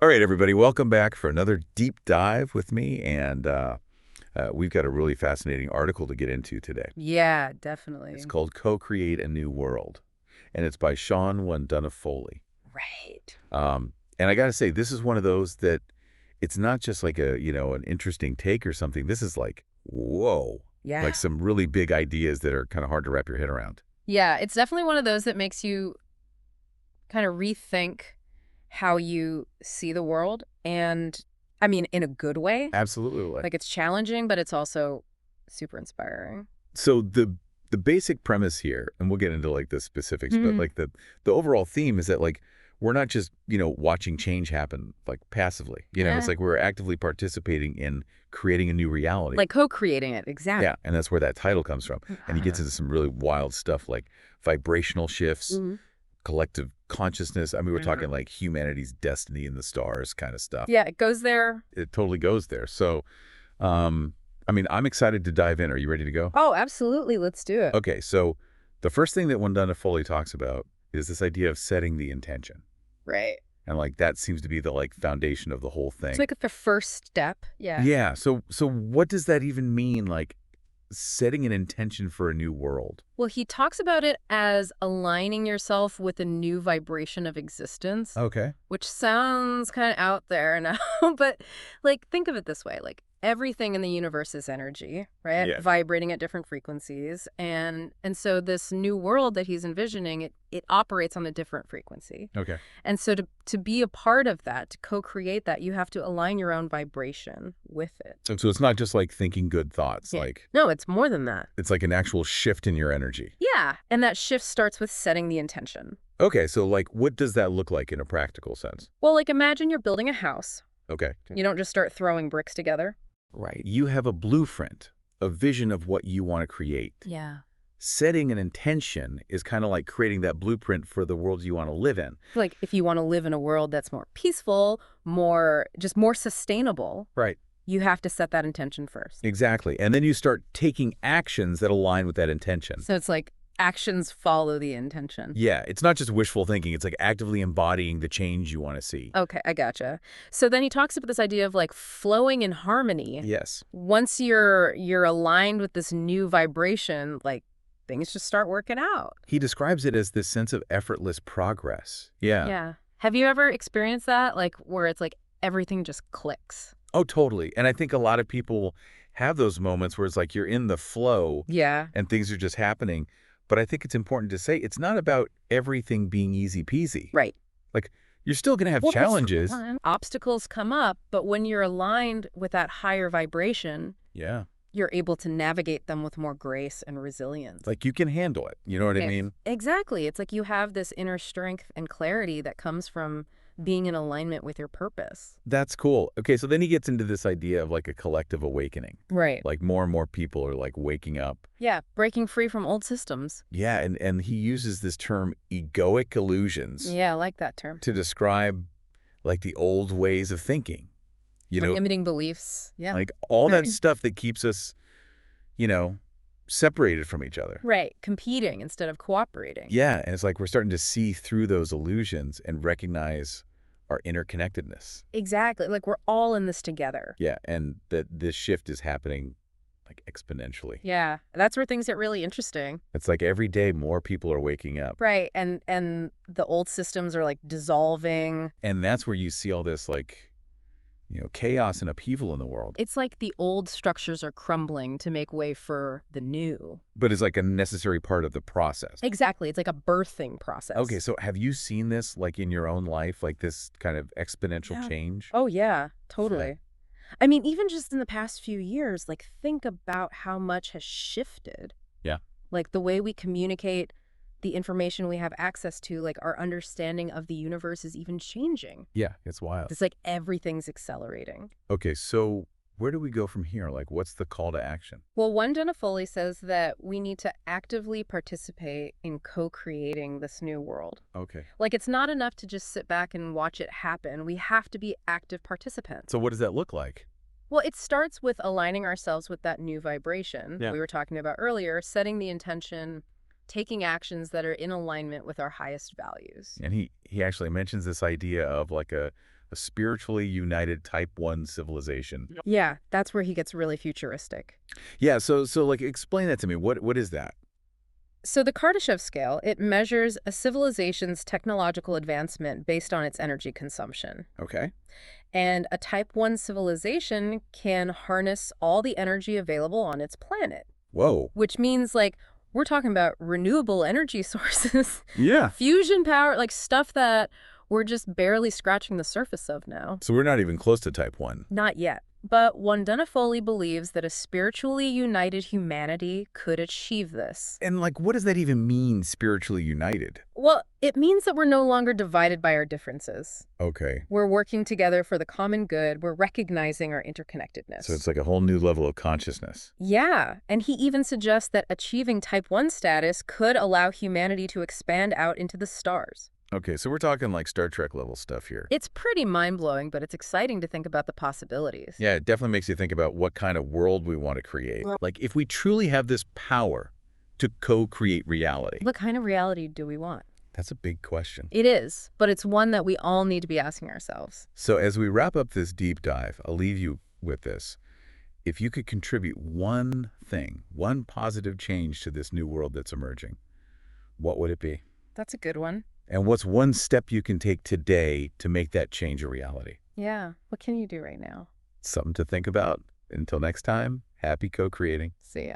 All right, everybody, welcome back for another deep dive with me. And we've got a really fascinating article to get into today. Yeah, It's definitely. called Co-Create a New World, and it's by Shawn Wondunna Foley. Right. And I got to say, this is one of those that it's not just like an interesting take or something. This is like, whoa, like Yeah. some really big ideas that are kind of hard to wrap your head around. Yeah, it's definitely one of those that makes you kind of rethink how you see the world. And I mean, in a good way. Absolutely. Like it's challenging, but it's also super inspiring. So the basic premise here, and we'll get into like the specifics, but Mhm. like the overall theme is that like we're not just, watching change happen like passively. It's Eh, like we're actively participating in creating a new reality. like co-creating it. Yeah, Exactly. and that's where that title comes from. And he gets into some really wild stuff like vibrational shifts, Hmm. collective consciousness. I mean, we're Hmm. talking like humanity's destiny in the stars kind of stuff. Yeah, it goes there. It totally goes there. So, um, I mean, I'm excited to dive in. Are you ready to go? Oh, absolutely. Let's do it. Okay, so the first thing that Wondunna Foley talks about is this idea of setting the intention. Right. And like that seems to be the like foundation of the whole It's thing. like the first step. Yeah. Yeah, so what does that even mean, like setting an intention for a new world? Well, he talks about it as aligning yourself with a new vibration of existence, Okay. which sounds kind of out there now, but like think of it this way, like everything in the universe is energy, right? Yeah. Vibrating at different frequencies. And so this new world that he's envisioning, it operates on a different frequency. Okay. And so to be a part of that, to co-create that, you have to align your own vibration with it. So it's not just like thinking good thoughts, Yeah. like No, it's more than that. it's like an actual shift in your energy. Yeah. And that shift starts with setting the intention. Okay, so like what does that look like in a practical sense? Well, like imagine you're building a house. Okay. You don't just start throwing bricks together. Right. You have a blueprint, a vision of what you want to create. Yeah. Setting an intention is kind of like creating that blueprint for the world you want to live in. Like if you want to live in a world that's more peaceful, more sustainable, Right. you have to set that intention first. Exactly. And then you start taking actions that align with that intention. So it's like actions follow the intention. Yeah, it's not just wishful thinking. It's like actively embodying the change you want to see. Okay, I gotcha. So then he talks about this idea of like flowing in harmony. Yes. Once you're aligned with this new vibration, like things just start working out. He describes it as this sense of effortless progress. Yeah. Yeah. Have you ever experienced that? Like where it's like everything just clicks? Oh, totally. And I think a lot of people have those moments where it's like you're in the flow Yeah. and things are just happening. But I think it's important to say it's not about everything being easy peasy. Right. Like you're still going to have Well, that's challenges. fine. Obstacles come up, but when you're aligned with that higher vibration, Yeah. you're able to navigate them with more grace and resilience. Like you can handle it. You know what I Yeah. mean? Exactly. It's like you have this inner strength and clarity that comes from being in alignment with your purpose. That's cool. Okay, so then he gets into this idea of like a collective awakening. Right. Like more and more people are like waking up. Yeah, breaking free from old systems. Yeah, and he uses this term egoic illusions Yeah, I like that term. to describe like the old ways of thinking. You know, Limiting beliefs. Yeah. like all that stuff that keeps us, you know, separated from each other. Right. Competing instead of cooperating. Yeah, and it's like we're starting to see through those illusions and recognize our interconnectedness. Exactly. Like we're all in this together. Yeah, and that this shift is happening like exponentially. Yeah. That's where things get really interesting. It's like every day more people are waking up. Right. And the old systems are like dissolving. And that's where you see all this like, chaos and upheaval in the world. It's like the old structures are crumbling to make way for the new. But it's like a necessary part of the process. Exactly. It's like a birthing process. Okay, so have you seen this like in your own life, like this kind of exponential Yeah. change? Oh, yeah, totally. I mean, even just in the past few years, like think about how much has shifted. Yeah. Like the way we communicate, the information we have access to, like our understanding of the universe is even changing. Yeah, it's wild. It's like everything's accelerating. Okay, so where do we go from here? Like, what's the call to action? Well, Wondunna Foley says that we need to actively participate in co-creating this new world. Okay. Like, it's not enough to just sit back and watch it happen. We have to be active participants. So what does that look like? Well, it starts with aligning ourselves with that new vibration Yeah. we were talking about earlier, setting the intention, taking actions that are in alignment with our highest values. And he actually mentions this idea of like a A spiritually united Type 1 civilization. Yeah, that's where he gets really futuristic. Yeah, so like explain that to me. What is that? So the Kardashev scale, it measures a civilization's technological advancement based on its energy consumption. Okay. And a Type 1 civilization can harness all the energy available on its planet, Whoa. which means, like, we're talking about renewable energy sources, Yeah. fusion power, like stuff that we're just barely scratching the surface of now. So we're not even close to Type 1. Not yet. But Wondunna Foley believes that a spiritually united humanity could achieve this. And like, what does that even mean, spiritually united? Well, it means that we're no longer divided by our differences. Okay. We're working together for the common good. We're recognizing our interconnectedness. So it's like a whole new level of consciousness. Yeah, and he even suggests that achieving Type 1 status could allow humanity to expand out into the stars. Okay, so we're talking like Star Trek level stuff here. It's pretty mind-blowing, but it's exciting to think about the possibilities. Yeah, it definitely makes you think about what kind of world we want to create. Like, if we truly have this power to co-create reality. What kind of reality do we want? That's a big question. It is, but it's one that we all need to be asking ourselves. So as we wrap up this deep dive, I'll leave you with this. If you could contribute one thing, one positive change to this new world that's emerging, what would it be? That's a good one. And what's one step you can take today to make that change a reality? Yeah, what can you do right now? Something to think about. Until next time, happy co-creating. See ya.